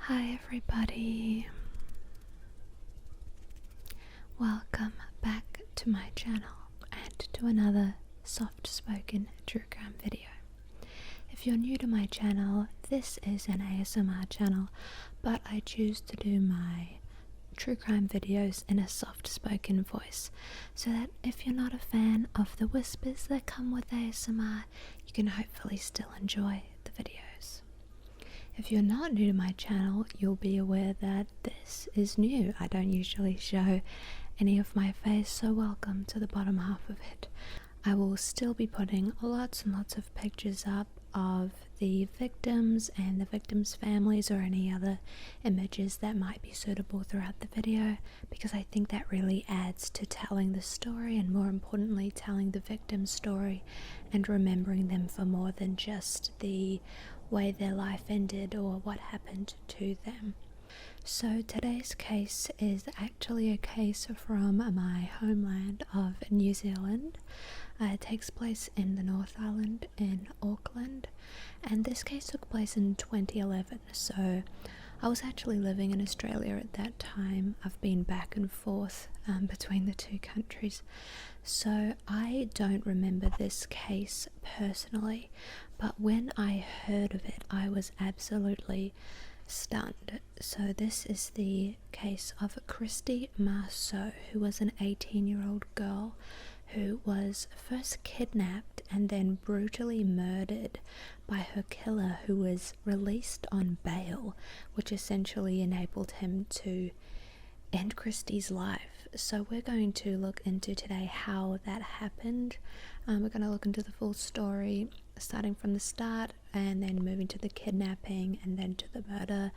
Hi everybody, welcome back to my channel and to another soft-spoken true crime video. If you're new to my channel, this is an ASMR channel, but I choose to do my true crime videos in a soft-spoken voice, so that if you're not a fan of the whispers that come with ASMR, you can hopefully still enjoy the videos. If you're not new to my channel, you'll be aware that this is new. I don't usually show any of my face, so welcome to the bottom half of it. I will still be putting lots and lots of pictures up of the victims and the victims' families, or any other images that might be suitable throughout the video, because I think that really adds to telling the story, and more importantly telling the victim's story and remembering them for more than just the way their life ended or what happened to them. So today's case is actually a case from my homeland of New Zealand. It takes place in the North Island in Auckland, and this case took place in 2011. So I was actually living in Australia at that time. I've been back and forth between the two countries, so I don't remember this case personally, but when I heard of it, I was absolutely stunned. So this is the case of Christie Marceau, who was an 18-year-old girl who was first kidnapped and then brutally murdered by her killer, who was released on bail, which essentially enabled him to end Christie's life. So we're going to look into today how that happened. We're going to look into the full story, starting from the start and then moving to the kidnapping and then to the murder.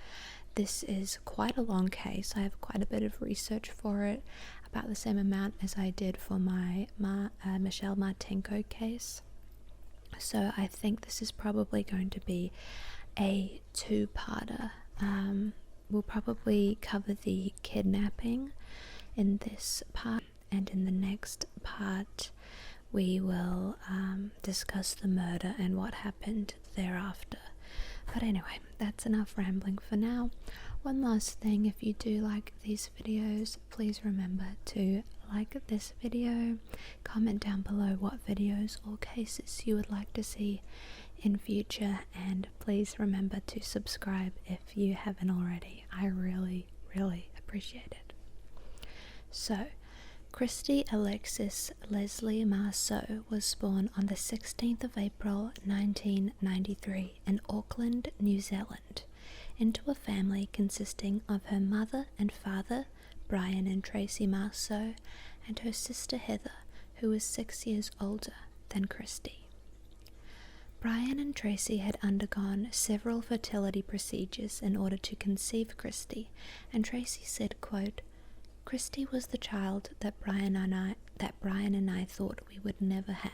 This is quite a long case. I have quite a bit of research for it, about the same amount as I did for my Michelle Martinko case. So I think this is probably going to be a two-parter. We'll probably cover the kidnapping in this part, and in the next part we will discuss the murder and what happened thereafter. But anyway, that's enough rambling for now. One last thing, if you do like these videos, please remember to like this video, comment down below what videos or cases you would like to see in future, and please remember to subscribe if you haven't already. I really appreciate it. So, Christie Alexis Leslie Marceau was born on the 16th of April 1993 in Auckland, New Zealand, into a family consisting of her mother and father, Brian and Tracy Marceau, and her sister Heather, who was 6 years older than Christie. Brian and Tracy had undergone several fertility procedures in order to conceive Christie, and Tracy said, quote, "Christie was the child that Brian and I thought we would never have.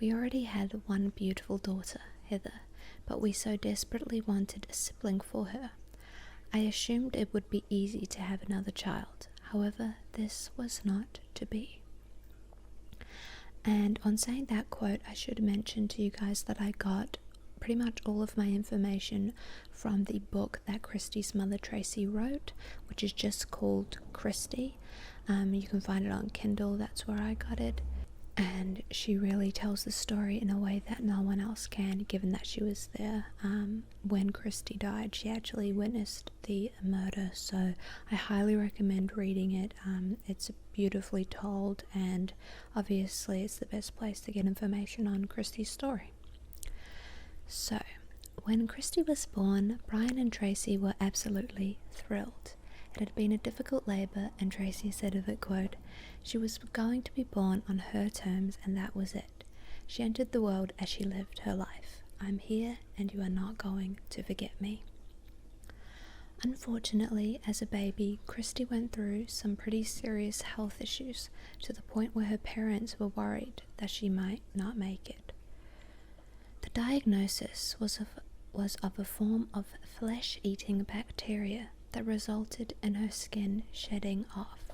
We already had one beautiful daughter, Heather, but we so desperately wanted a sibling for her. I assumed it would be easy to have another child. However, this was not to be." And on saying that quote, I should mention to you guys that I got pretty much all of my information from the book that Christie's mother Tracy wrote, which is just called Christie. You can find it on Kindle. That's where I got it, and she really tells the story in a way that no one else can, given that she was there when Christie died. She actually witnessed the murder, so I highly recommend reading it. It's beautifully told, and obviously it's the best place to get information on Christie's story. So, when Christie was born, Brian and Tracy were absolutely thrilled. It had been a difficult labour, and Tracy said of it, quote, "She was going to be born on her terms, and that was it. She entered the world as she lived her life. I'm here, and you are not going to forget me." Unfortunately, as a baby, Christie went through some pretty serious health issues, to the point where her parents were worried that she might not make it. The diagnosis was of a form of flesh-eating bacteria that resulted in her skin shedding off.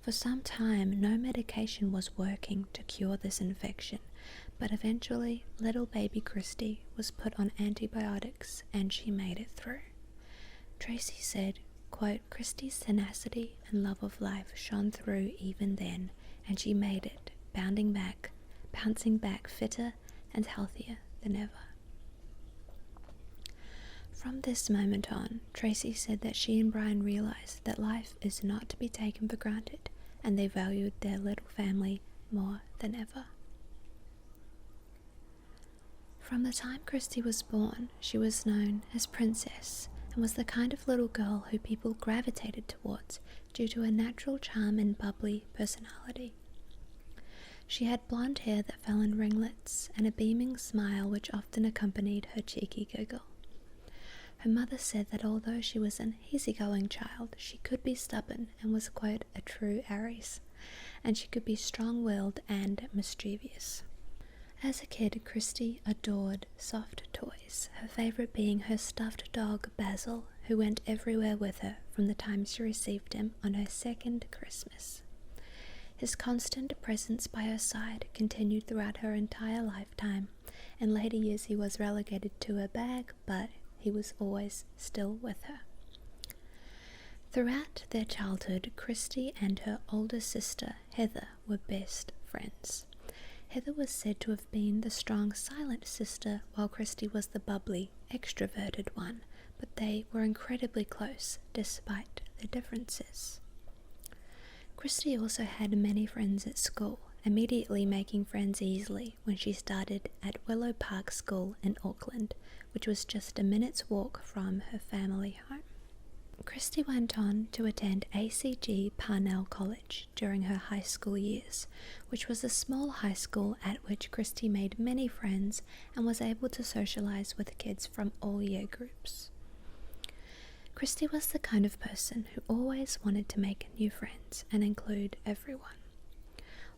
For some time, no medication was working to cure this infection, but eventually little baby Christie was put on antibiotics and she made it through. Tracy said, quote, Christie's tenacity and love of life shone through even then, and she made it, bouncing back fitter and healthier than ever. From this moment on, Tracy said that she and Brian realized that life is not to be taken for granted, and they valued their little family more than ever. From the time Christie was born, she was known as Princess, and was the kind of little girl who people gravitated towards due to her natural charm and bubbly personality. She had blonde hair that fell in ringlets, and a beaming smile which often accompanied her cheeky giggle. Her mother said that although she was an easygoing child, she could be stubborn and was, quote, a true Aries, and she could be strong-willed and mischievous. As a kid, Christie adored soft toys, her favourite being her stuffed dog Basil, who went everywhere with her from the time she received him on her second Christmas. His constant presence by her side continued throughout her entire lifetime. In later years he was relegated to her bag, but he was always still with her. Throughout their childhood, Christie and her older sister, Heather, were best friends. Heather was said to have been the strong, silent sister, while Christie was the bubbly, extroverted one, but they were incredibly close, despite their differences. Christie also had many friends at school, immediately making friends easily when she started at Willow Park School in Auckland, which was just a minute's walk from her family home. Christie went on to attend ACG Parnell College during her high school years, which was a small high school at which Christie made many friends and was able to socialize with kids from all year groups. Christie was the kind of person who always wanted to make new friends and include everyone.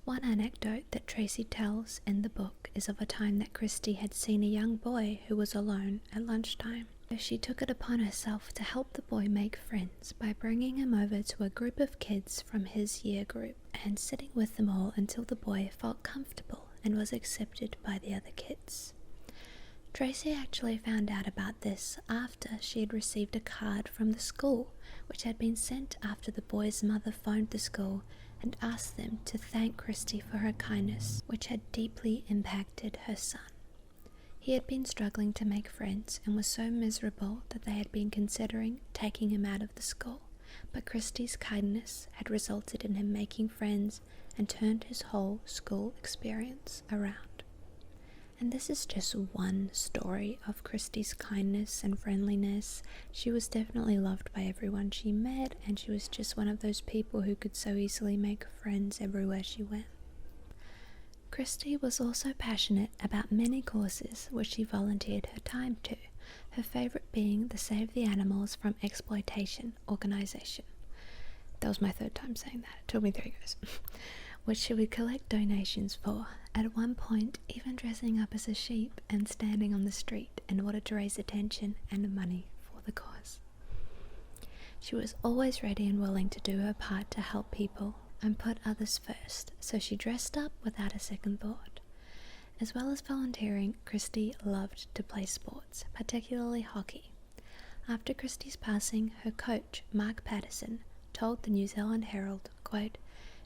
One anecdote that Tracy tells in the book is of a time that Christie had seen a young boy who was alone at lunchtime. She took it upon herself to help the boy make friends by bringing him over to a group of kids from his year group and sitting with them all until the boy felt comfortable and was accepted by the other kids. Tracy actually found out about this after she had received a card from the school, which had been sent after the boy's mother phoned the school and asked them to thank Christie for her kindness, which had deeply impacted her son. He had been struggling to make friends and was so miserable that they had been considering taking him out of the school, but Christie's kindness had resulted in him making friends and turned his whole school experience around. And this is just one story of Christie's kindness and friendliness. She was definitely loved by everyone she met, and she was just one of those people who could so easily make friends everywhere she went. Christie was also passionate about many causes which she volunteered her time to, her favourite being the Save the Animals from Exploitation organisation. That was my third time saying that. It took me 3 goes. Which she would collect donations for, at one point even dressing up as a sheep and standing on the street in order to raise attention and money for the cause. She was always ready and willing to do her part to help people and put others first, so she dressed up without a second thought. As well as volunteering, Christie loved to play sports, particularly hockey. After Christie's passing, her coach, Mark Patterson, told the New Zealand Herald, quote,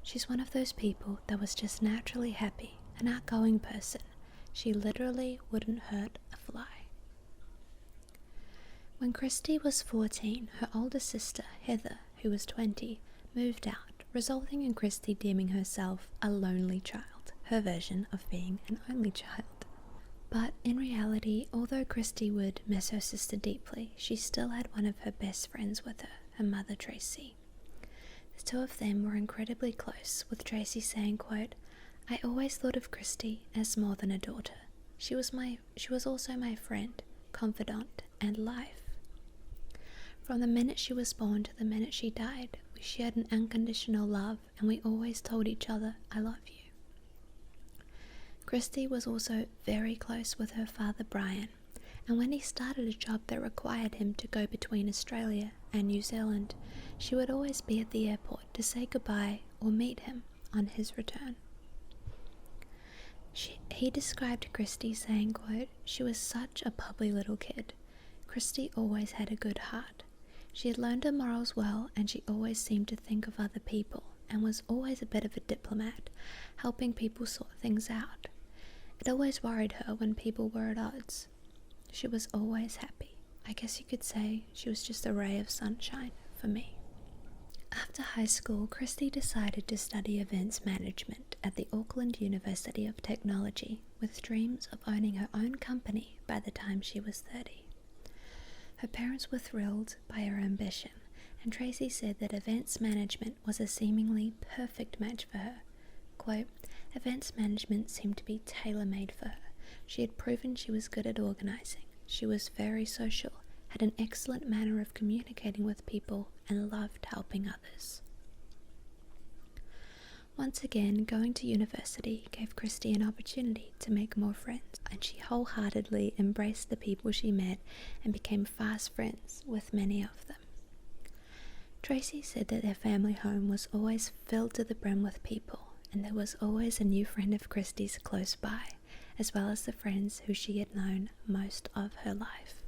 "She's one of those people that was just naturally happy, an outgoing person. She literally wouldn't hurt a fly." When Christie was 14, her older sister, Heather, who was 20, moved out, resulting in Christie deeming herself a lonely child, her version of being an only child. But in reality, although Christie would miss her sister deeply, she still had one of her best friends with her mother Tracy. The two of them were incredibly close, with Tracy saying, quote, "I always thought of Christie as more than a daughter. She was also my friend, confidant, and life. From the minute she was born to the minute she died, we shared an unconditional love, and we always told each other, 'I love you.'" Christie was also very close with her father Brian, and when he started a job that required him to go between Australia and New Zealand, she would always be at the airport to say goodbye or meet him on his return. He described Christie saying, quote, "She was such a bubbly little kid. Christie always had a good heart. She had learned her morals well, and she always seemed to think of other people and was always a bit of a diplomat, helping people sort things out. It always worried her when people were at odds. She was always happy. I guess you could say she was just a ray of sunshine for me. After high school, Christie decided to study events management at the Auckland University of Technology, with dreams of owning her own company by the time she was 30. Her parents were thrilled by her ambition, and Tracy said that events management was a seemingly perfect match for her. Quote, "Events management seemed to be tailor-made for her. She had proven she was good at organizing. She was very social, had an excellent manner of communicating with people, and loved helping others." Once again, going to university gave Christie an opportunity to make more friends, and she wholeheartedly embraced the people she met and became fast friends with many of them. Tracy said that their family home was always filled to the brim with people, and there was always a new friend of Christie's close by, as well as the friends who she had known most of her life.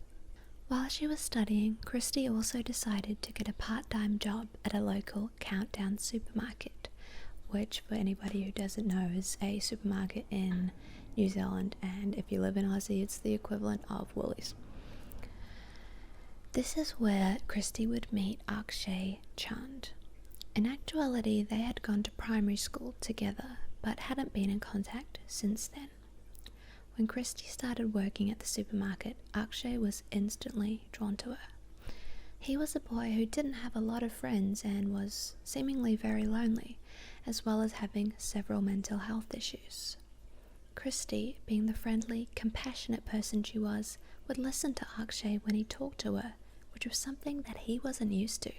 While she was studying, Christie also decided to get a part-time job at a local Countdown supermarket, which, for anybody who doesn't know, is a supermarket in New Zealand, and if you live in Aussie, it's the equivalent of Woolies. This is where Christie would meet Akshay Chand. In actuality, they had gone to primary school together, but hadn't been in contact since then. When Christie started working at the supermarket, Akshay was instantly drawn to her. He was a boy who didn't have a lot of friends and was seemingly very lonely, as well as having several mental health issues. Christie, being the friendly, compassionate person she was, would listen to Akshay when he talked to her, which was something that he wasn't used to,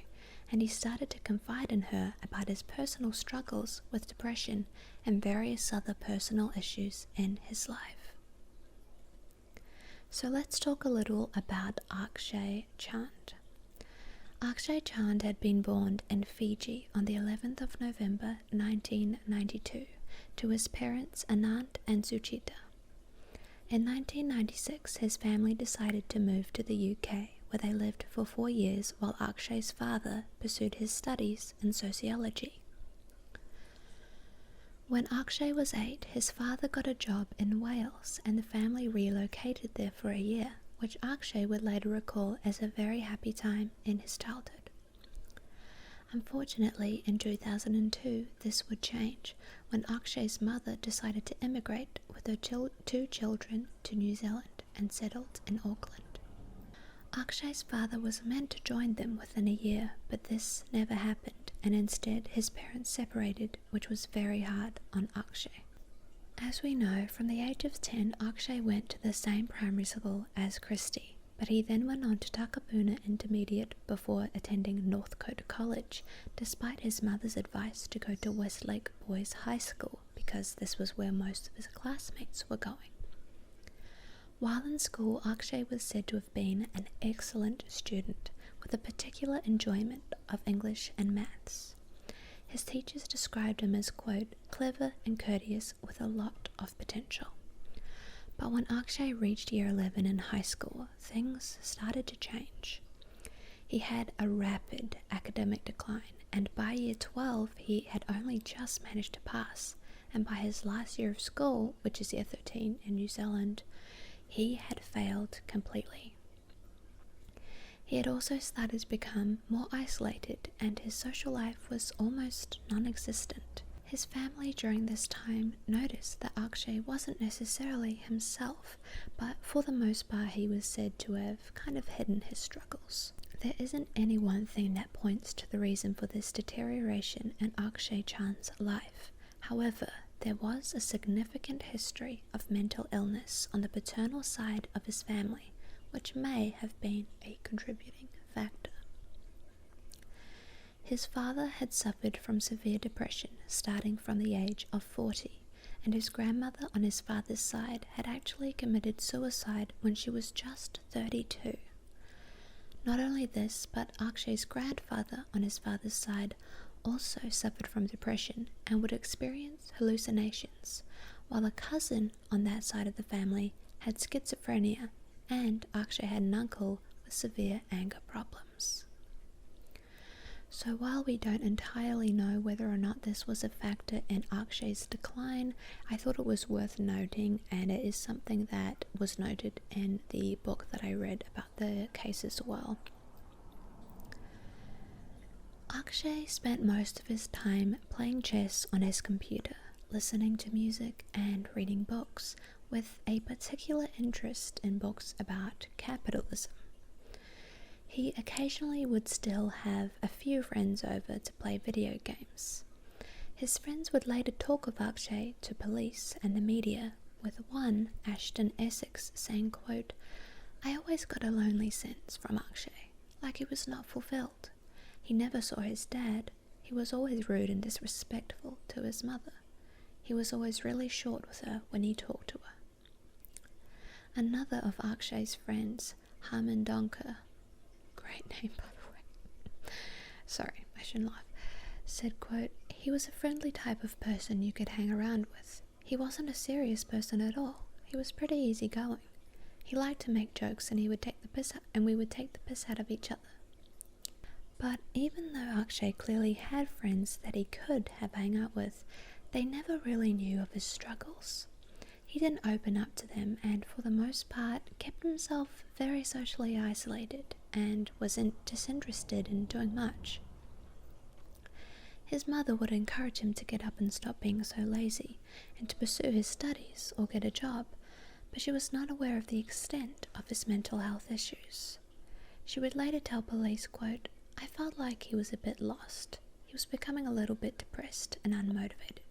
and he started to confide in her about his personal struggles with depression and various other personal issues in his life. So let's talk a little about Akshay Chand. Akshay Chand had been born in Fiji on the 11th of November 1992 to his parents Anand and Suchita. In 1996, his family decided to move to the UK, where they lived for 4 years while Akshay's father pursued his studies in sociology. When Akshay was 8, his father got a job in Wales and the family relocated there for a year, which Akshay would later recall as a very happy time in his childhood. Unfortunately, in 2002, this would change when Akshay's mother decided to immigrate with her 2 children to New Zealand and settled in Auckland. Akshay's father was meant to join them within a year, but this never happened, and instead his parents separated, which was very hard on Akshay. As we know, from the age of 10, Akshay went to the same primary school as Christie, but he then went on to Takapuna Intermediate before attending Northcote College, despite his mother's advice to go to Westlake Boys High School because this was where most of his classmates were going. While in school, Akshay was said to have been an excellent student, with a particular enjoyment of English and maths. His teachers described him as, quote, "clever and courteous with a lot of potential." But when Akshay reached year 11 in high school, things started to change. He had a rapid academic decline, and by year 12 he had only just managed to pass, and by his last year of school, which is year 13 in New Zealand, he had failed completely. He had also started to become more isolated, and his social life was almost non-existent. His family during this time noticed that Akshay wasn't necessarily himself, but for the most part he was said to have kind of hidden his struggles. There isn't any one thing that points to the reason for this deterioration in Akshay Chand's life. However, there was a significant history of mental illness on the paternal side of his family, which may have been a contributing factor. His father had suffered from severe depression starting from the age of 40, and his grandmother on his father's side had actually committed suicide when she was just 32. Not only this, but Akshay's grandfather on his father's side also suffered from depression and would experience hallucinations, while a cousin on that side of the family had schizophrenia, and Akshay had an uncle with severe anger problems. So while we don't entirely know whether or not this was a factor in Akshay's decline, I thought it was worth noting, and it is something that was noted in the book that I read about the case as well. Akshay spent most of his time playing chess on his computer, listening to music and reading books, with a particular interest in books about capitalism. He occasionally would still have a few friends over to play video games. His friends would later talk of Akshay to police and the media, with one, Ashton Essex, saying, quote, "I always got a lonely sense from Akshay, like he was not fulfilled. He never saw his dad. He was always rude and disrespectful to his mother. He was always really short with her when he talked to her." Another of Akshay's friends, Harman Donker, great name by the way, sorry, I shouldn't laugh, said, quote, "He was a friendly type of person you could hang around with. He wasn't a serious person at all. He was pretty easygoing. He liked to make jokes and we would take the piss out of each other." But even though Akshay clearly had friends that he could have hung out with, they never really knew of his struggles. He didn't open up to them and for the most part kept himself very socially isolated and wasn't disinterested in doing much. His mother would encourage him to get up and stop being so lazy and to pursue his studies or get a job, but she was not aware of the extent of his mental health issues. She would later tell police, quote, "I felt like he was a bit lost. He was becoming a little bit depressed and unmotivated."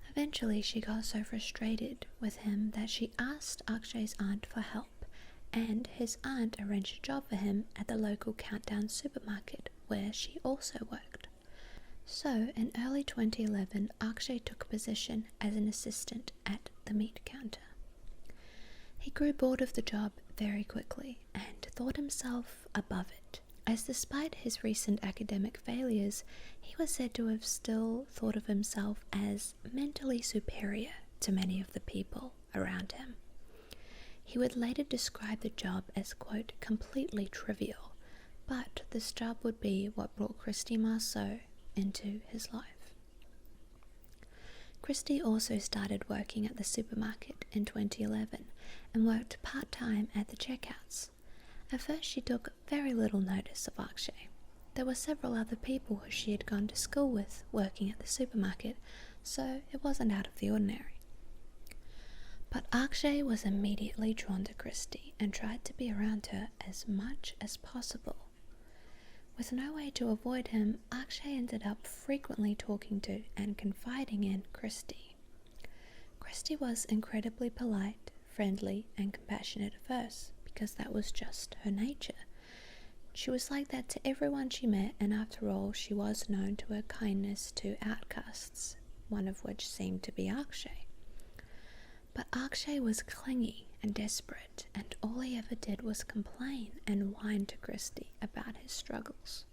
Eventually, she got so frustrated with him that she asked Akshay's aunt for help, and his aunt arranged a job for him at the local Countdown supermarket, where she also worked. So, in early 2011, Akshay took a position as an assistant at the meat counter. He grew bored of the job very quickly and thought himself above it, as despite his recent academic failures, he was said to have still thought of himself as mentally superior to many of the people around him. He would later describe the job as, quote, "completely trivial," but this job would be what brought Christie Marceau into his life. Christie also started working at the supermarket in 2011 and worked part-time at the checkouts. At first she took very little notice of Akshay. There were several other people who she had gone to school with working at the supermarket, so it wasn't out of the ordinary. But Akshay was immediately drawn to Christie and tried to be around her as much as possible. With no way to avoid him, Akshay ended up frequently talking to and confiding in Christie. Christie was incredibly polite, friendly, and compassionate at first, because that was just her nature. She was like that to everyone she met, and after all, she was known to her kindness to outcasts, one of which seemed to be Akshay. But Akshay was clingy and desperate, and all he ever did was complain and whine to Christie about his struggles.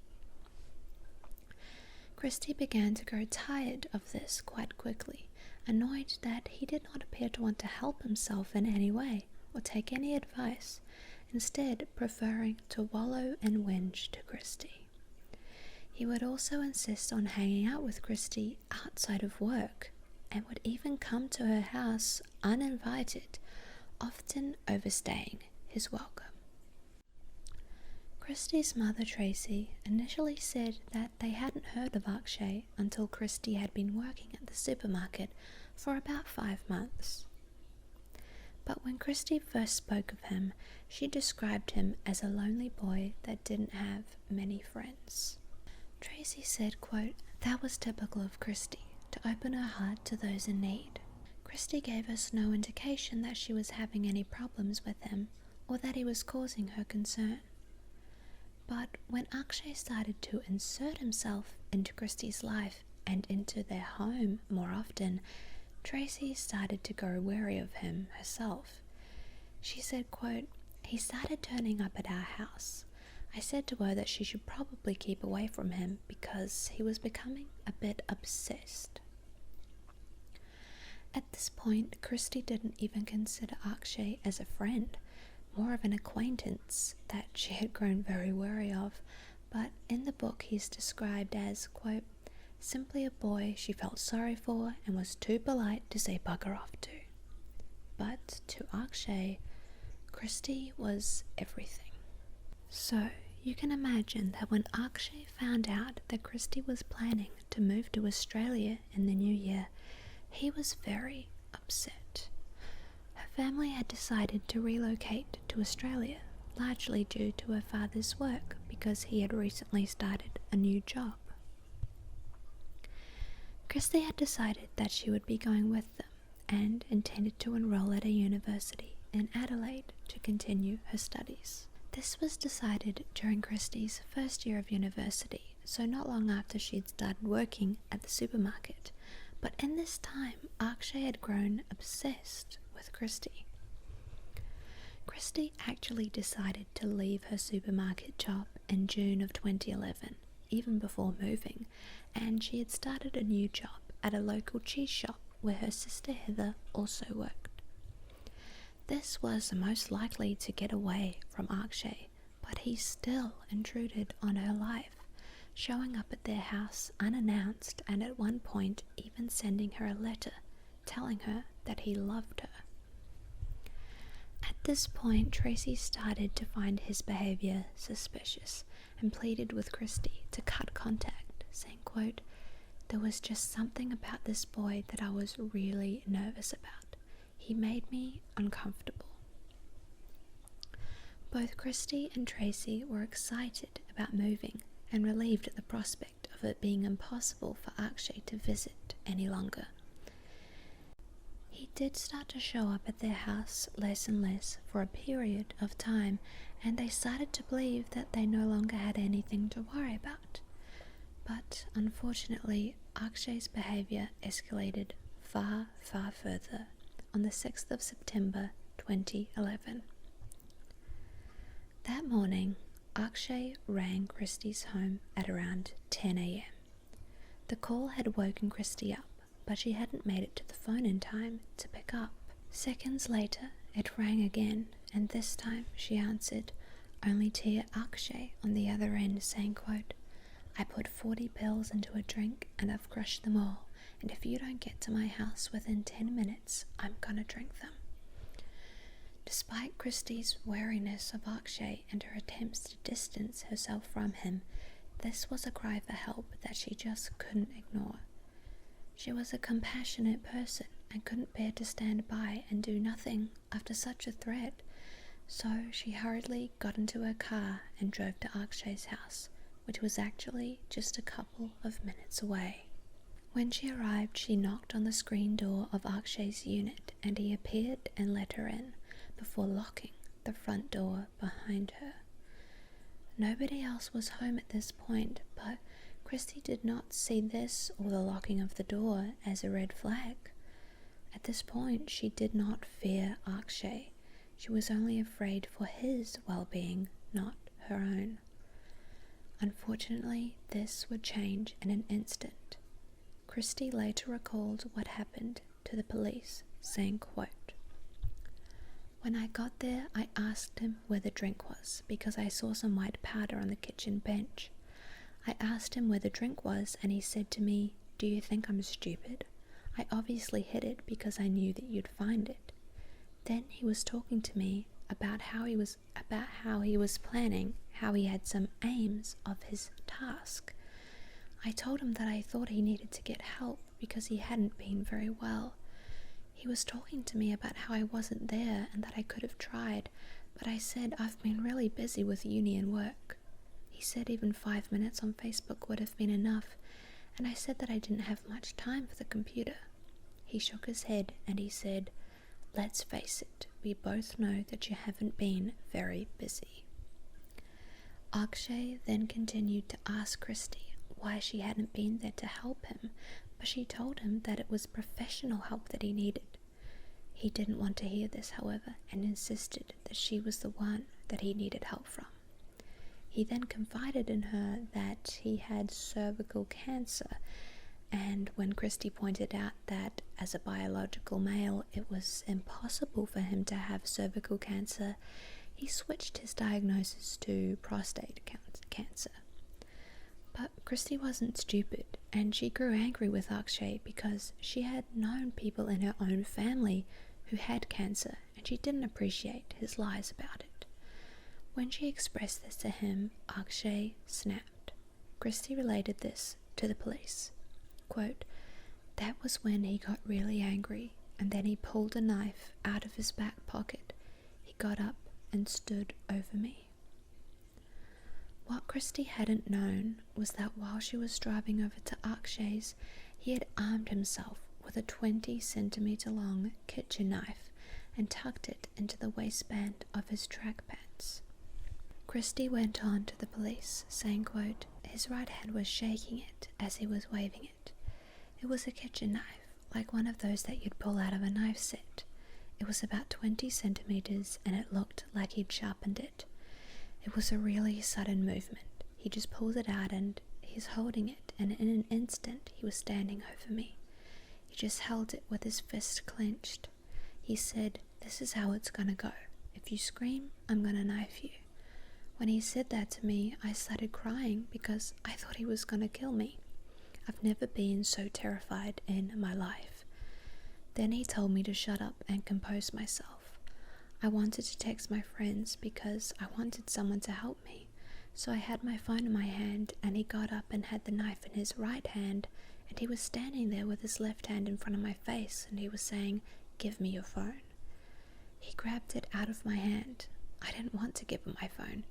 Christie began to grow tired of this quite quickly, annoyed that he did not appear to want to help himself in any way or take any advice, instead preferring to wallow and whinge to Christie. He would also insist on hanging out with Christie outside of work, and would even come to her house uninvited, often overstaying his welcome. Christie's mother, Tracy, initially said that they hadn't heard of Akshay until Christie had been working at the supermarket for about 5 months. But when Christie first spoke of him, she described him as a lonely boy that didn't have many friends. Tracy said, quote, "That was typical of Christie, to open her heart to those in need. Christie gave us no indication that she was having any problems with him or that he was causing her concern. But when Akshay started to insert himself into Christie's life and into their home more often, Tracy started to grow wary of him herself. She said, quote, "He started turning up at our house. I said to her that she should probably keep away from him because he was becoming a bit obsessed." At this point, Christie didn't even consider Akshay as a friend, more of an acquaintance that she had grown very wary of, but in the book he's described as, quote, simply a boy she felt sorry for and was too polite to say bugger off to. But to Akshay, Christie was everything. So you can imagine that when Akshay found out that Christie was planning to move to Australia in the new year, he was very upset. Her family had decided to relocate to Australia, largely due to her father's work because he had recently started a new job. Christie had decided that she would be going with them and intended to enroll at a university in Adelaide to continue her studies. This was decided during Christie's first year of university, so not long after she had started working at the supermarket. But in this time, Akshay had grown obsessed with Christie. Christie actually decided to leave her supermarket job in June of 2011, even before moving, and she had started a new job at a local cheese shop where her sister Heather also worked. This was the most likely to get away from Akshay, but he still intruded on her life, showing up at their house unannounced and at one point even sending her a letter telling her that he loved her. At this point, Tracy started to find his behavior suspicious and pleaded with Christie to cut contact, saying, quote, there was just something about this boy that I was really nervous about. He made me uncomfortable. Both Christie and Tracy were excited about moving and relieved at the prospect of it being impossible for Akshay to visit any longer. He did start to show up at their house less and less for a period of time, and they started to believe that they no longer had anything to worry about. But unfortunately, Akshay's behavior escalated far, far further on the 6th of September 2011. That morning, Akshay rang Christie's home at around 10 a.m. The call had woken Christie up, but she hadn't made it to the phone in time to pick up. Seconds later, it rang again, and this time she answered, only to hear Akshay on the other end saying, quote, I put 40 pills into a drink and I've crushed them all, and if you don't get to my house within 10 minutes, I'm gonna drink them. Despite Christie's wariness of Akshay and her attempts to distance herself from him, this was a cry for help that she just couldn't ignore. She was a compassionate person and couldn't bear to stand by and do nothing after such a threat, so she hurriedly got into her car and drove to Akshay's house, which was actually just a couple of minutes away. When she arrived, she knocked on the screen door of Akshay's unit and he appeared and let her in, before locking the front door behind her. Nobody else was home at this point, but Christie did not see this or the locking of the door as a red flag. At this point, she did not fear Akshay. She was only afraid for his well-being, not her own. Unfortunately, this would change in an instant. Christie later recalled what happened to the police, saying, quote, when I got there, I asked him where the drink was because I saw some white powder on the kitchen bench. I asked him where the drink was and he said to me, do you think I'm stupid? I obviously hid it because I knew that you'd find it. Then he was talking to me about how he was planning, how he had some aims of his task. I told him that I thought he needed to get help because he hadn't been very well. He was talking to me about how I wasn't there and that I could have tried, but I said I've been really busy with uni and work. He said even 5 minutes on Facebook would have been enough, and I said that I didn't have much time for the computer. He shook his head and he said, let's face it, we both know that you haven't been very busy. Akshay then continued to ask Christie why she hadn't been there to help him, but she told him that it was professional help that he needed. He didn't want to hear this, however, and insisted that she was the one that he needed help from. He then confided in her that he had cervical cancer, and when Christie pointed out that as a biological male it was impossible for him to have cervical cancer, he switched his diagnosis to prostate cancer. But Christie wasn't stupid, and she grew angry with Akshay because she had known people in her own family who had cancer, and she didn't appreciate his lies about it. When she expressed this to him, Akshay snapped. Christie related this to the police. Quote, "That was when he got really angry, and then he pulled a knife out of his back pocket. He got up and stood over me." What Christie hadn't known was that while she was driving over to Akshay's, he had armed himself with a 20-centimeter long kitchen knife and tucked it into the waistband of his track pants. Christie went on to the police, saying, quote, "His right hand was shaking it as he was waving it. It was a kitchen knife, like one of those that you'd pull out of a knife set. It was about 20 centimeters and it looked like he'd sharpened it. It was a really sudden movement. He just pulls it out and he's holding it, and in an instant he was standing over me. He just held it with his fist clenched. He said, 'This is how it's gonna go. If you scream, I'm gonna knife you.' When he said that to me, I started crying because I thought he was gonna kill me. I've never been so terrified in my life. Then he told me to shut up and compose myself. I wanted to text my friends because I wanted someone to help me. So I had my phone in my hand, and he got up and had the knife in his right hand, and he was standing there with his left hand in front of my face, and he was saying, 'Give me your phone.' He grabbed it out of my hand. I didn't want to give him my phone.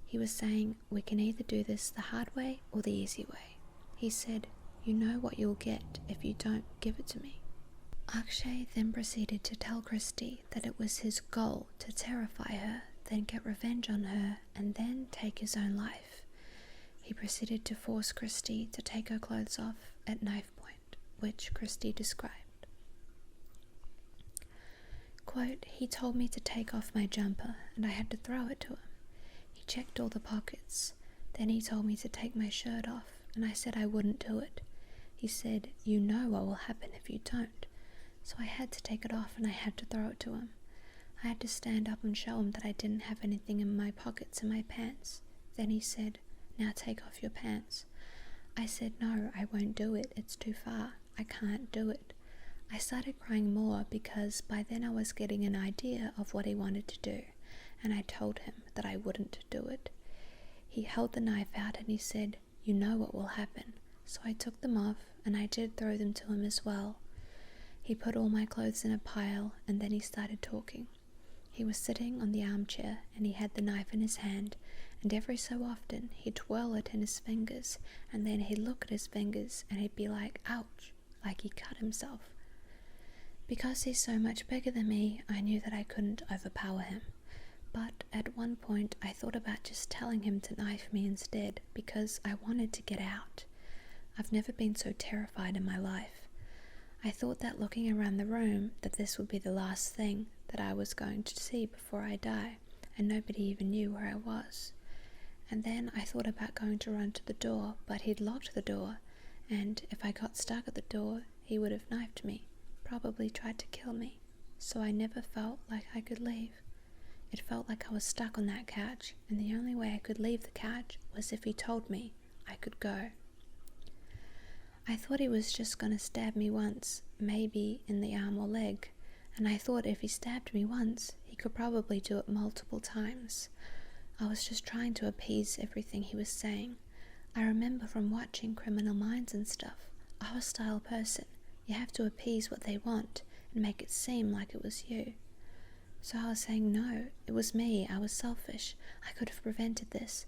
He was saying, 'We can either do this the hard way or the easy way.' He said, 'You know what you'll get if you don't give it to me.' Akshay then proceeded to tell Christie that it was his goal to terrify her, then get revenge on her, and then take his own life. He proceeded to force Christie to take her clothes off at knife point, which Christie described. Quote, "He told me to take off my jumper, and I had to throw it to him. He checked all the pockets. Then he told me to take my shirt off, and I said I wouldn't do it. He said, 'You know what will happen if you don't.' So I had to take it off, and I had to throw it to him. I had to stand up and show him that I didn't have anything in my pockets in my pants. Then he said, 'Now take off your pants.' I said, 'No, I won't do it. It's too far. I can't do it.' I started crying more because by then I was getting an idea of what he wanted to do, and I told him that I wouldn't do it. He held the knife out and he said, 'You know what will happen.' So I took them off, and I did throw them to him as well. He put all my clothes in a pile, and then he started talking. He was sitting on the armchair, and he had the knife in his hand, and every so often he'd twirl it in his fingers, and then he'd look at his fingers, and he'd be like, 'Ouch,' like he cut himself. Because he's so much bigger than me, I knew that I couldn't overpower him. But at one point I thought about just telling him to knife me instead, because I wanted to get out. I've never been so terrified in my life. I thought that looking around the room, that this would be the last thing that I was going to see before I die, and nobody even knew where I was. And then I thought about going to run to the door, but he'd locked the door, and if I got stuck at the door, he would have knifed me, probably tried to kill me. So I never felt like I could leave. It felt like I was stuck on that couch, and the only way I could leave the couch was if he told me I could go. I thought he was just going to stab me once, maybe in the arm or leg, and I thought if he stabbed me once, he could probably do it multiple times. I was just trying to appease everything he was saying. I remember from watching Criminal Minds and stuff, a hostile person, you have to appease what they want and make it seem like it was you. So I was saying, no, it was me, I was selfish, I could have prevented this.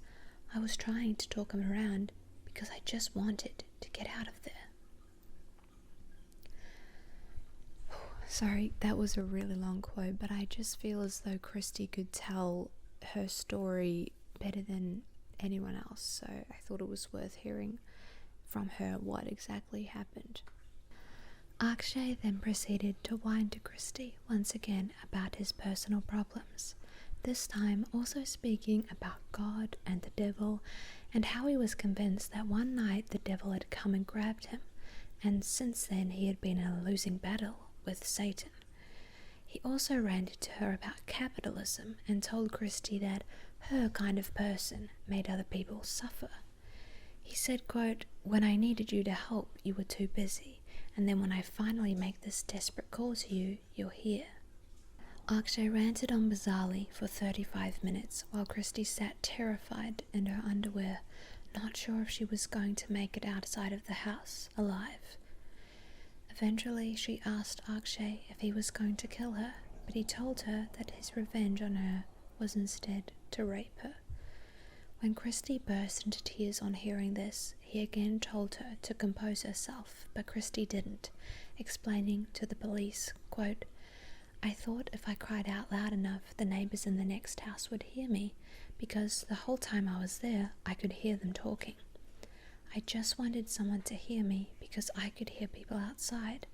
I was trying to talk him around because I just wanted to get out of there. Sorry, that was a really long quote, but I just feel as though Christie could tell her story better than anyone else, so I thought it was worth hearing from her what exactly happened. Akshay then proceeded to whine to Christie once again about his personal problems, this time also speaking about God and the devil, and how he was convinced that one night the devil had come and grabbed him, and since then he had been in a losing battle with Satan. He also ranted to her about capitalism and told Christie that her kind of person made other people suffer. He said, quote, "When I needed you to help, you were too busy, and then when I finally make this desperate call to you, you're here." Akshay ranted on bizarrely for 35 minutes while Christie sat terrified in her underwear, not sure if she was going to make it outside of the house alive. Eventually, she asked Akshay if he was going to kill her, but he told her that his revenge on her was instead to rape her. When Christie burst into tears on hearing this, he again told her to compose herself, but Christie didn't, explaining to the police, quote, "I thought if I cried out loud enough, the neighbours in the next house would hear me, because the whole time I was there, I could hear them talking. I just wanted someone to hear me because I could hear people outside.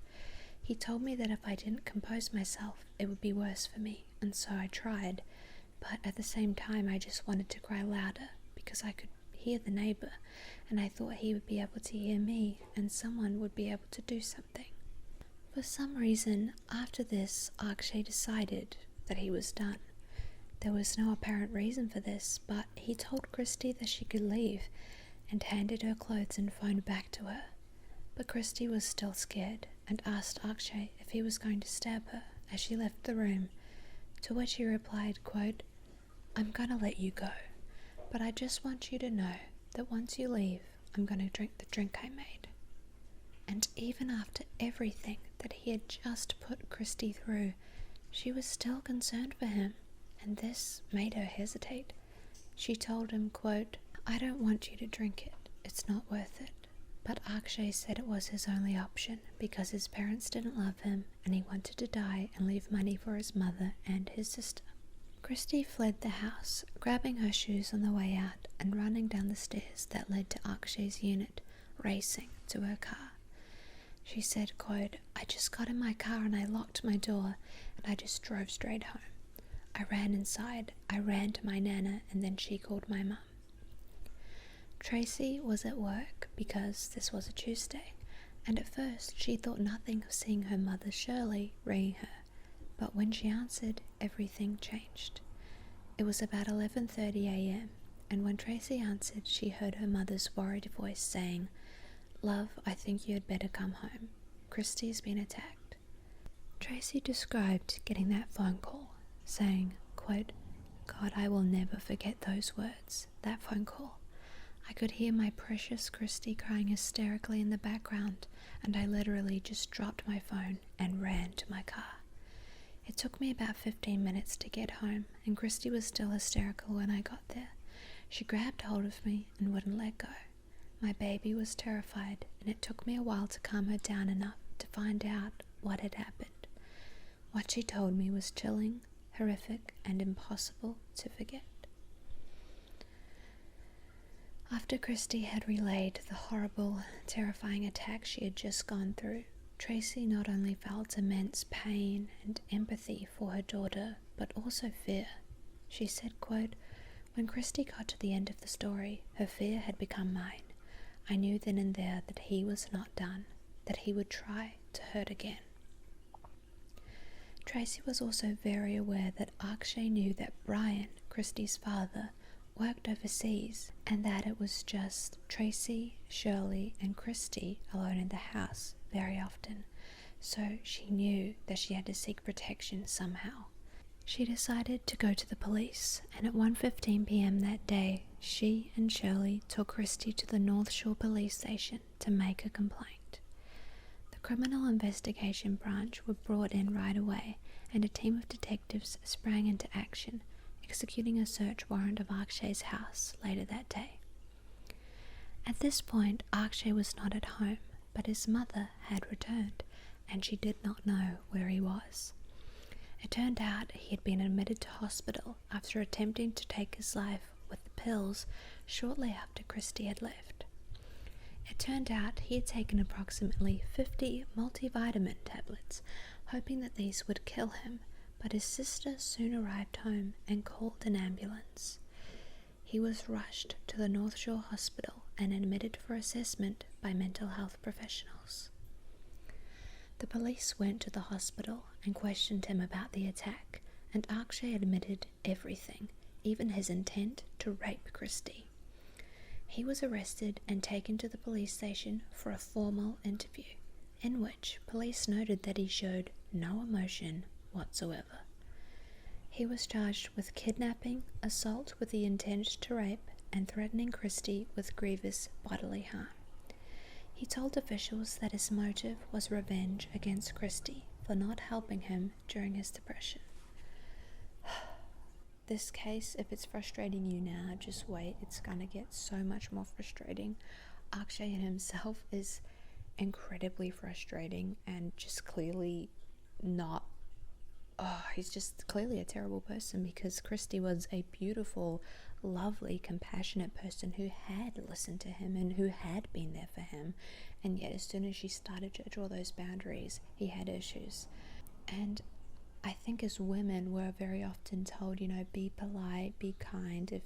He told me that if I didn't compose myself, it would be worse for me, and so I tried, but at the same time I just wanted to cry louder because I could hear the neighbour, and I thought he would be able to hear me and someone would be able to do something." For some reason, after this, Akshay decided that he was done. There was no apparent reason for this, but he told Christie that she could leave and handed her clothes and phone back to her. But Christie was still scared and asked Akshay if he was going to stab her as she left the room, to which he replied, quote, "I'm gonna let you go, but I just want you to know that once you leave, I'm gonna drink the drink I made." And even after everything that he had just put Christie through, she was still concerned for him, and this made her hesitate. She told him, quote, "I don't want you to drink it, it's not worth it." But Akshay said it was his only option because his parents didn't love him and he wanted to die and leave money for his mother and his sister. Christie fled the house, grabbing her shoes on the way out and running down the stairs that led to Akshay's unit, racing to her car. She said, quote, "I just got in my car and I locked my door and I just drove straight home. I ran inside, I ran to my nana, and then she called my mum." Tracy was at work because this was a Tuesday, and at first she thought nothing of seeing her mother Shirley ringing her, but when she answered, everything changed. It was about 11:30 a.m, and when Tracy answered, she heard her mother's worried voice saying, "Love, I think you had better come home. Christie's been attacked." Tracy described getting that phone call, saying, quote, "God, I will never forget those words, that phone call. I could hear my precious Christie crying hysterically in the background, and I literally just dropped my phone and ran to my car. It took me about 15 minutes to get home, and Christie was still hysterical when I got there. She grabbed hold of me and wouldn't let go. My baby was terrified, and it took me a while to calm her down enough to find out what had happened. What she told me was chilling, horrific, and impossible to forget." After Christie had relayed the horrible, terrifying attack she had just gone through, Tracy not only felt immense pain and empathy for her daughter, but also fear. She said, quote, "When Christie got to the end of the story, her fear had become mine. I knew then and there that he was not done, that he would try to hurt again." Tracy was also very aware that Akshay knew that Brian, Christie's father, worked overseas, and that it was just Tracy, Shirley, and Christie alone in the house very often, so she knew that she had to seek protection somehow. She decided to go to the police, and at 1:15 p.m. that day, she and Shirley took Christie to the North Shore police station to make a complaint. The criminal investigation branch were brought in right away, and a team of detectives sprang into action, executing a search warrant of Akshay's house later that day. At this point, Akshay was not at home, but his mother had returned, and she did not know where he was. It turned out he had been admitted to hospital after attempting to take his life with the pills shortly after Christie had left. It turned out he had taken approximately 50 multivitamin tablets, hoping that these would kill him, but his sister soon arrived home and called an ambulance. He was rushed to the North Shore Hospital and admitted for assessment by mental health professionals. The police went to the hospital and questioned him about the attack, and Akshay admitted everything, even his intent to rape Christie. He was arrested and taken to the police station for a formal interview, in which police noted that he showed no emotion whatsoever. He was charged with kidnapping, assault with the intent to rape, and threatening Christie with grievous bodily harm. He told officials that his motive was revenge against Christie for not helping him during his depression. This case, if it's frustrating you now, just wait, it's gonna get so much more frustrating. Akshay himself is incredibly frustrating and just clearly not, he's just clearly a terrible person, because Christie was a beautiful, lovely, compassionate person who had listened to him and who had been there for him, and yet as soon as she started to draw those boundaries, he had issues. And I think as women, we're very often told, be polite, be kind. If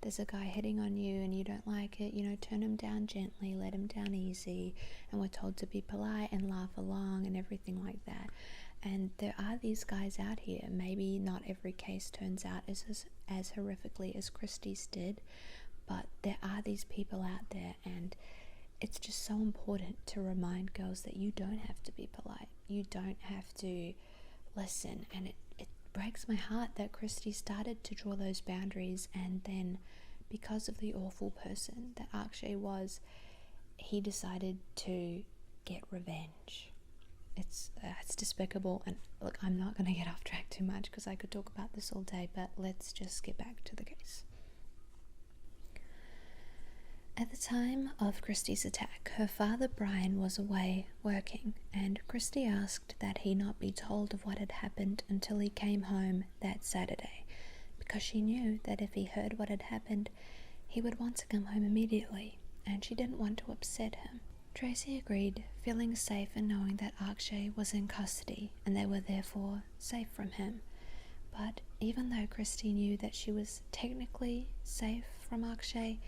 there's a guy hitting on you and you don't like it, turn him down gently, let him down easy. And we're told to be polite and laugh along and everything like that. And there are these guys out here. Maybe not every case turns out as horrifically as Christie's did, but there are these people out there, and it's just so important to remind girls that you don't have to be polite. You don't have to listen. And it breaks my heart that Christie started to draw those boundaries, and then because of the awful person that Akshay was, he decided to get revenge. It's despicable. And look, I'm not going to get off track too much because I could talk about this all day, but let's just get back to the case. At the time of Christie's attack, her father Brian was away working, and Christie asked that he not be told of what had happened until he came home that Saturday, because she knew that if he heard what had happened, he would want to come home immediately, and she didn't want to upset him. Tracy agreed, feeling safe in knowing that Akshay was in custody and they were therefore safe from him. But even though Christie knew that she was technically safe from Akshay,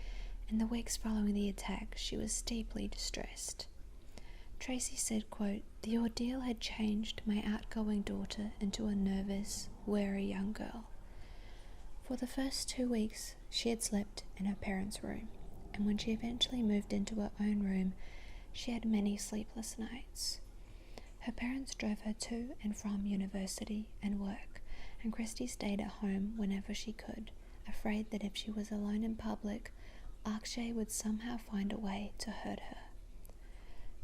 in the weeks following the attack, she was deeply distressed. Tracy said, quote, "The ordeal had changed my outgoing daughter into a nervous, wary young girl. For the first 2 weeks, she had slept in her parents' room, and when she eventually moved into her own room, she had many sleepless nights. Her parents drove her to and from university and work, and Christie stayed at home whenever she could, afraid that if she was alone in public, Akshay would somehow find a way to hurt her.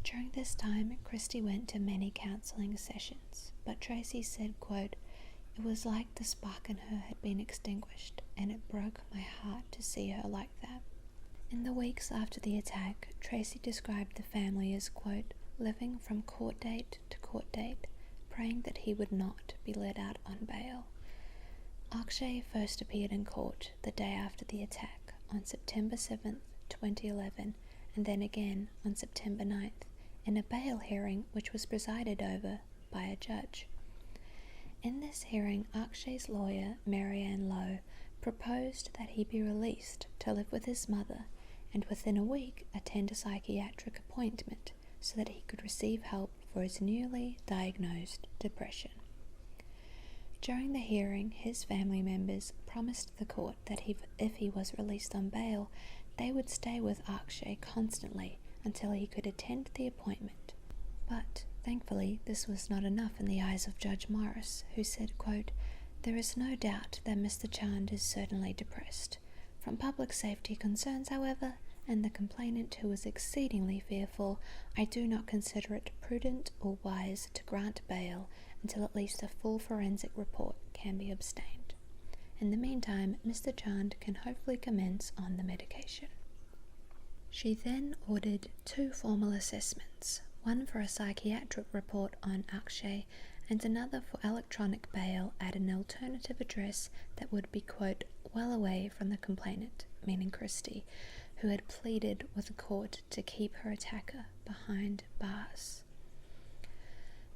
During this time, Christie went to many counselling sessions, but Tracy said, quote, "It was like the spark in her had been extinguished, and it broke my heart to see her like that." In the weeks after the attack, Tracy described the family as, quote, "living from court date to court date, praying that he would not be let out on bail." Akshay first appeared in court the day after the attack, on September 7th, 2011, and then again on September 9th, in a bail hearing which was presided over by a judge. In this hearing, Akshay's lawyer, Marianne Lowe, proposed that he be released to live with his mother and within a week attend a psychiatric appointment so that he could receive help for his newly diagnosed depression. During the hearing, his family members promised the court that if he was released on bail, they would stay with Akshay constantly until he could attend the appointment. But thankfully, this was not enough in the eyes of Judge Morris, who said, quote, "There is no doubt that Mr. Chand is certainly depressed. From public safety concerns, however, and the complainant who is exceedingly fearful, I do not consider it prudent or wise to grant bail until at least a full forensic report can be obtained. In the meantime, Mr. Chand can hopefully commence on the medication." She then ordered 2 formal assessments, one for a psychiatric report on Akshay and another for electronic bail at an alternative address that would be, quote, "well away from the complainant," meaning Christie, who had pleaded with the court to keep her attacker behind bars.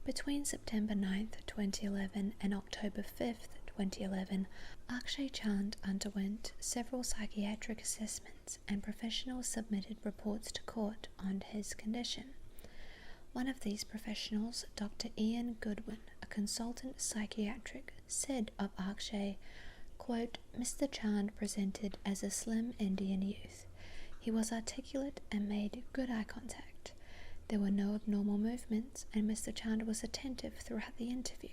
Between September 9th, 2011 and October 5th, 2011, Akshay Chand underwent several psychiatric assessments and professionals submitted reports to court on his condition. One of these professionals, Dr. Ian Goodwin, a consultant psychiatric, said of Akshay, quote, "Mr. Chand presented as a slim Indian youth. He was articulate and made good eye contact. There were no abnormal movements, and Mr. Chand was attentive throughout the interview.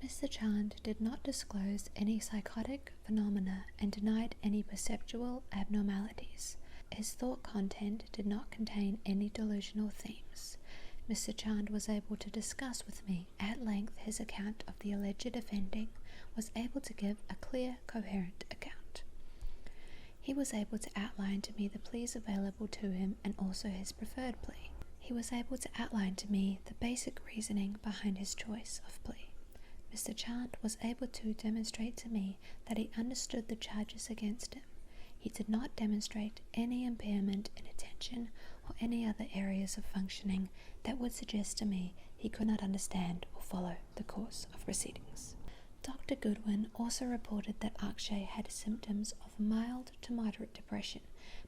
Mr. Chand did not disclose any psychotic phenomena and denied any perceptual abnormalities. His thought content did not contain any delusional themes. Mr. Chand was able to discuss with me at length his account of the alleged offending, was able to give a clear, coherent account. He was able to outline to me the pleas available to him and also his preferred plea. He was able to outline to me the basic reasoning behind his choice of plea. Mr. Chand was able to demonstrate to me that he understood the charges against him. He did not demonstrate any impairment in attention or any other areas of functioning that would suggest to me he could not understand or follow the course of proceedings. Dr. Goodwin also reported that Akshay had symptoms of mild to moderate depression,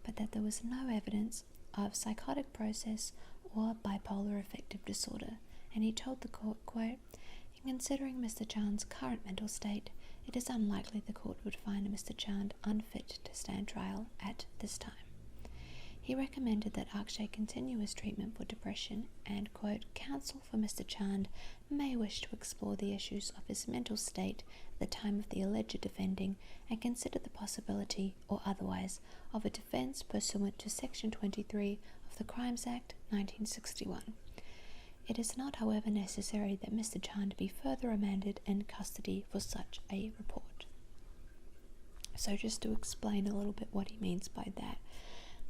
but that there was no evidence of psychotic process or bipolar affective disorder, and he told the court, quote, "In considering Mr. Chand's current mental state, it is unlikely the court would find Mr. Chand unfit to stand trial at this time." He recommended that Akshay continue his treatment for depression and, quote, "Counsel for Mr. Chand may wish to explore the issues of his mental state at the time of the alleged offending and consider the possibility, or otherwise, of a defence pursuant to Section 23 of the Crimes Act 1961. It is not, however, necessary that Mr. Chand be further remanded in custody for such a report." So just to explain a little bit what he means by that,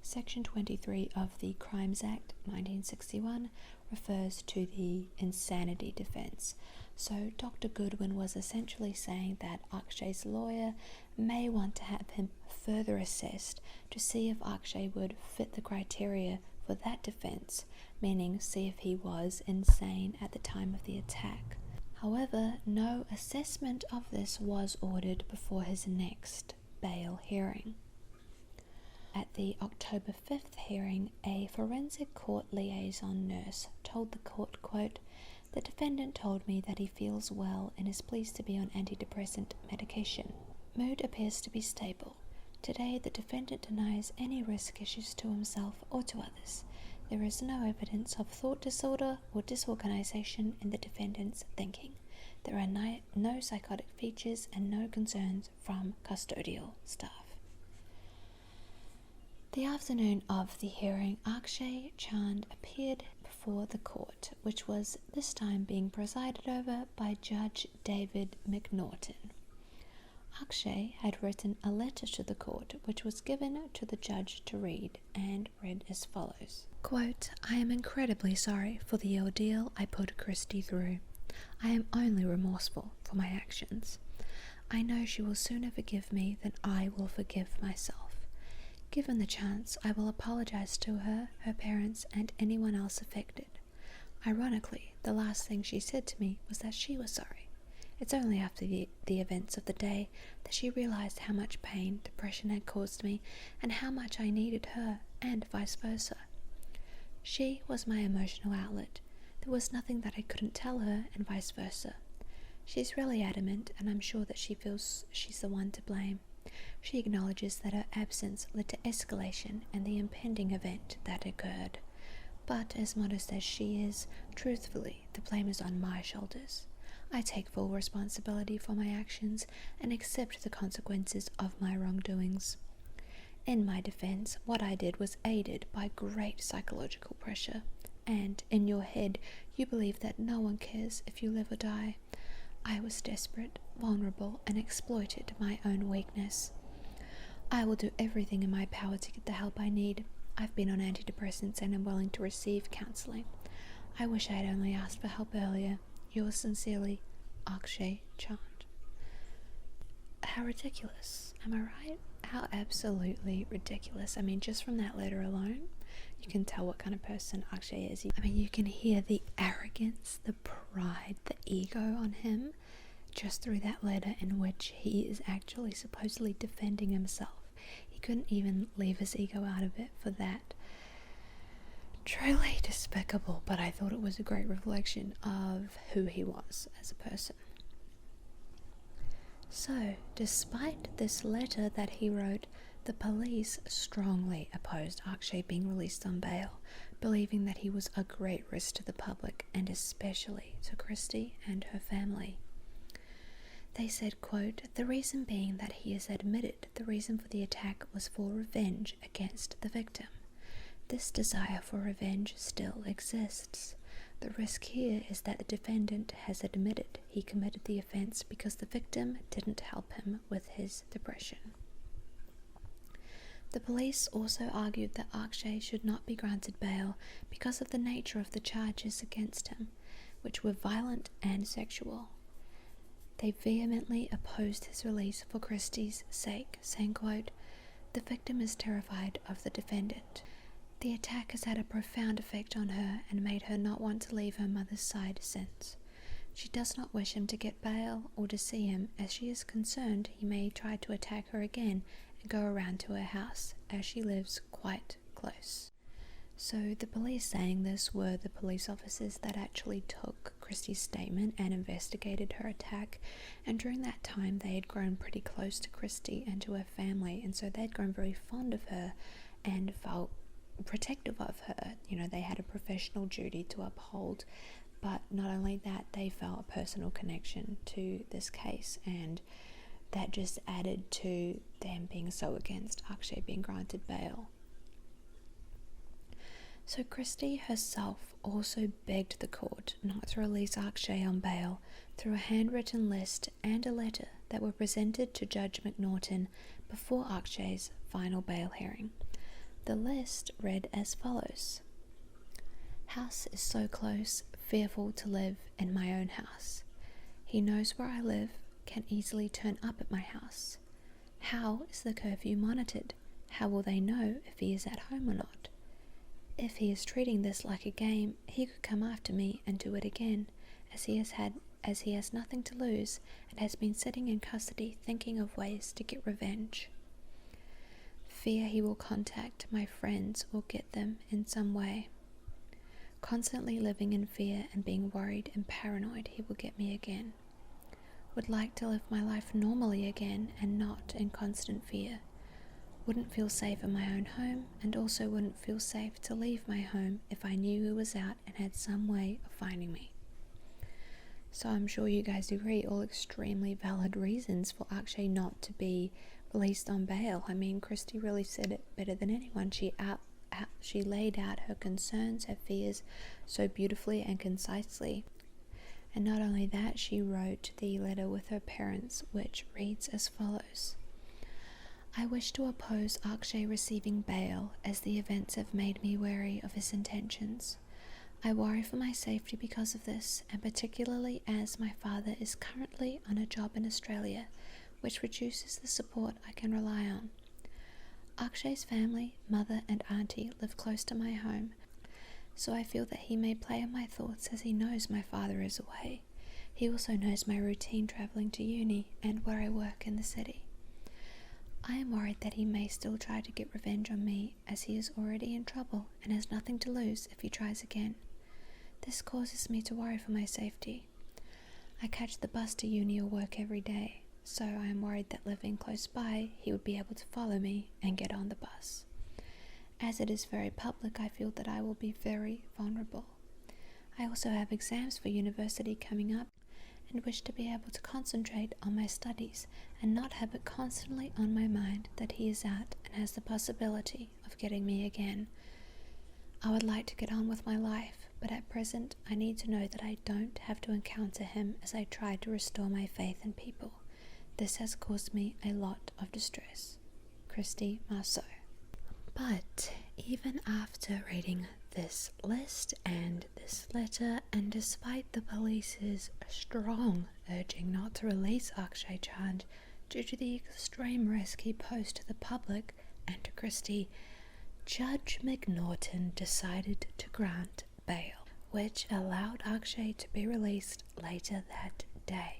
Section 23 of the Crimes Act 1961 refers to the insanity defence. So Dr. Goodwin was essentially saying that Akshay's lawyer may want to have him further assessed to see if Akshay would fit the criteria for that defence, meaning see if he was insane at the time of the attack. However, no assessment of this was ordered before his next bail hearing. At the October 5th hearing, a forensic court liaison nurse told the court, quote, "The defendant told me that he feels well and is pleased to be on antidepressant medication. Mood appears to be stable. Today, the defendant denies any risk issues to himself or to others. There is no evidence of thought disorder or disorganization in the defendant's thinking. There are no psychotic features and no concerns from custodial staff." The afternoon of the hearing, Akshay Chand appeared before the court, which was this time being presided over by Judge David McNaughton. Akshay had written a letter to the court, which was given to the judge to read, and read as follows. Quote, "I am incredibly sorry for the ordeal I put Christie through. I am only remorseful for my actions. I know she will sooner forgive me than I will forgive myself. Given the chance, I will apologize to her, her parents, and anyone else affected. Ironically, the last thing she said to me was that she was sorry. It's only after the events of the day that she realized how much pain depression had caused me and how much I needed her, and vice versa. She was my emotional outlet. There was nothing that I couldn't tell her, and vice versa. She's really adamant, and I'm sure that she feels she's the one to blame. She acknowledges that her absence led to escalation and the impending event that occurred. But as modest as she is, truthfully, the blame is on my shoulders. I take full responsibility for my actions and accept the consequences of my wrongdoings. In my defense, what I did was aided by great psychological pressure, and in your head you believe that no one cares if you live or die. I was desperate, vulnerable, and exploited my own weakness. I will do everything in my power to get the help I need. I've been on antidepressants and am willing to receive counseling. I wish I had only asked for help earlier. Yours sincerely, Akshay Chand." How ridiculous, am I right? How absolutely ridiculous. I mean, just from that letter alone, you can tell what kind of person Akshay is. I mean, you can hear the arrogance, the pride, the ego on him just through that letter, in which he is actually supposedly defending himself. He couldn't even leave his ego out of it for that. Truly despicable, but I thought it was a great reflection of who he was as a person. So, despite this letter that he wrote The police strongly opposed Akshay being released on bail, believing that he was a great risk to the public and especially to Christie and her family. They said, quote, "The reason being that he has admitted the reason for the attack was for revenge against the victim. This desire for revenge still exists. The risk here is that the defendant has admitted he committed the offense because the victim didn't help him with his depression." The police also argued that Akshay should not be granted bail because of the nature of the charges against him, which were violent and sexual. They vehemently opposed his release for Christie's sake, saying, quote, "The victim is terrified of the defendant. The attack has had a profound effect on her and made her not want to leave her mother's side since. She does not wish him to get bail or to see him, as she is concerned he may try to attack her again and go around to her house, as she lives quite close." So the police saying this were the police officers that actually took Christie's statement and investigated her attack, and during that time they had grown pretty close to Christie and to her family, and so they'd grown very fond of her and felt protective of her. You know, they had a professional duty to uphold, but not only that, they felt a personal connection to this case, and that just added to them being so against Akshay being granted bail. So Christie herself also begged the court not to release Akshay on bail through a handwritten list and a letter that were presented to Judge McNaughton before Akshay's final bail hearing. The list read as follows: "House is so close, fearful to live in my own house. He knows where I live, can easily turn up at my house. How is the curfew monitored? How will they know if he is at home or not? If he is treating this like a game, he could come after me and do it again, as he has nothing to lose and has been sitting in custody thinking of ways to get revenge. Fear he will contact my friends or get them in some way. Constantly living in fear and being worried and paranoid he will get me again. Would like to live my life normally again and not in constant fear. Wouldn't feel safe in my own home, and also wouldn't feel safe to leave my home if I knew he was out and had some way of finding me." So I'm sure you guys agree, all extremely valid reasons for Akshay not to be released on bail. I mean, Christie really said it better than anyone. She laid out her concerns, her fears so beautifully and concisely. And not only that, she wrote the letter with her parents, which reads as follows: "I wish to oppose Akshay receiving bail, as the events have made me wary of his intentions. I worry for my safety because of this, and particularly as my father is currently on a job in Australia, which reduces the support I can rely on. Akshay's family, mother and auntie, live close to my home, so I feel that he may play on my thoughts as he knows my father is away. He also knows my routine travelling to uni and where I work in the city. I am worried that he may still try to get revenge on me, as he is already in trouble and has nothing to lose if he tries again. This causes me to worry for my safety. I catch the bus to uni or work every day, so I am worried that living close by, he would be able to follow me and get on the bus. As it is very public, I feel that I will be very vulnerable. I also have exams for university coming up and wish to be able to concentrate on my studies and not have it constantly on my mind that he is out and has the possibility of getting me again. I would like to get on with my life, but at present I need to know that I don't have to encounter him as I try to restore my faith in people. This has caused me a lot of distress. Christie Marceau." But even after reading this list and this letter, and despite the police's strong urging not to release Akshay Chand due to the extreme risk he posed to the public and to Christie, Judge McNaughton decided to grant bail, which allowed Akshay to be released later that day.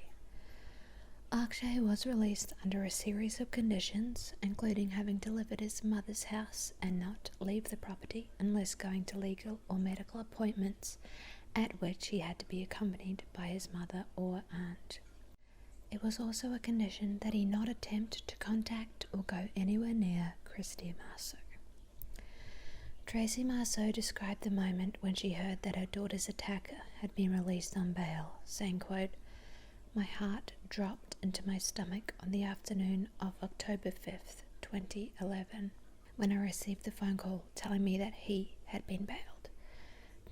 Akshay was released under a series of conditions, including having to live at his mother's house and not leave the property unless going to legal or medical appointments, at which he had to be accompanied by his mother or aunt. It was also a condition that he not attempt to contact or go anywhere near Christie Marceau. Christie Marceau described the moment when she heard that her daughter's attacker had been released on bail, saying, quote, "My heart dropped into my stomach on the afternoon of October 5th, 2011, when I received the phone call telling me that he had been bailed.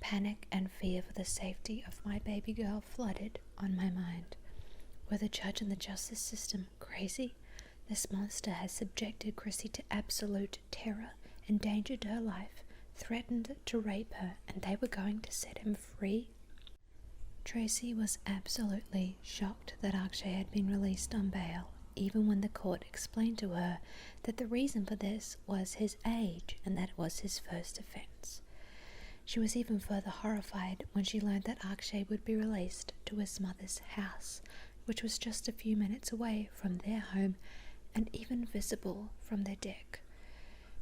Panic and fear for the safety of my baby girl flooded on my mind. Were the judge and the justice system crazy? This monster has subjected Christie to absolute terror, endangered her life, threatened to rape her, and they were going to set him free?" Tracy was absolutely shocked that Akshay had been released on bail, even when the court explained to her that the reason for this was his age and that it was his first offense. She was even further horrified when she learned that Akshay would be released to his mother's house, which was just a few minutes away from their home and even visible from their deck.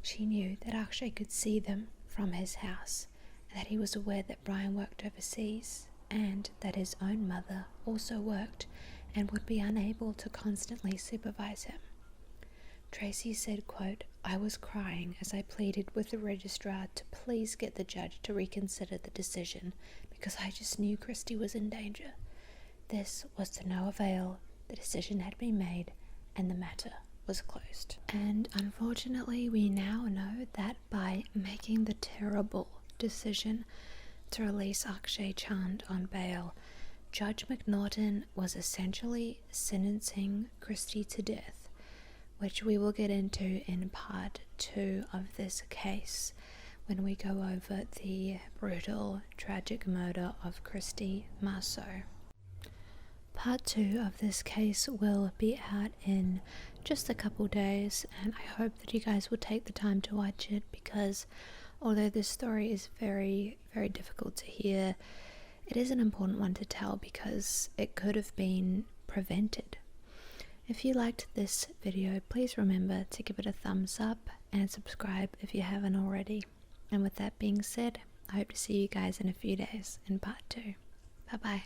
She knew that Akshay could see them from his house, and that he was aware that Brian worked overseas, and that his own mother also worked and would be unable to constantly supervise him. Tracy said, quote, "I was crying as I pleaded with the registrar to please get the judge to reconsider the decision because I just knew Christie was in danger. This was to no avail. The decision had been made and the matter was closed." And unfortunately, we now know that by making the terrible decision to release Akshay Chand on bail, Judge McNaughton was essentially sentencing Christie to death, which we will get into in part 2 of this case when we go over the brutal, tragic murder of Christie Marceau. Part 2 of this case will be out in just a couple days, and I hope that you guys will take the time to watch it, because although this story is very, very difficult to hear, it is an important one to tell because it could have been prevented. If you liked this video, please remember to give it a thumbs up and subscribe if you haven't already. And with that being said, I hope to see you guys in a few days in part 2. Bye bye.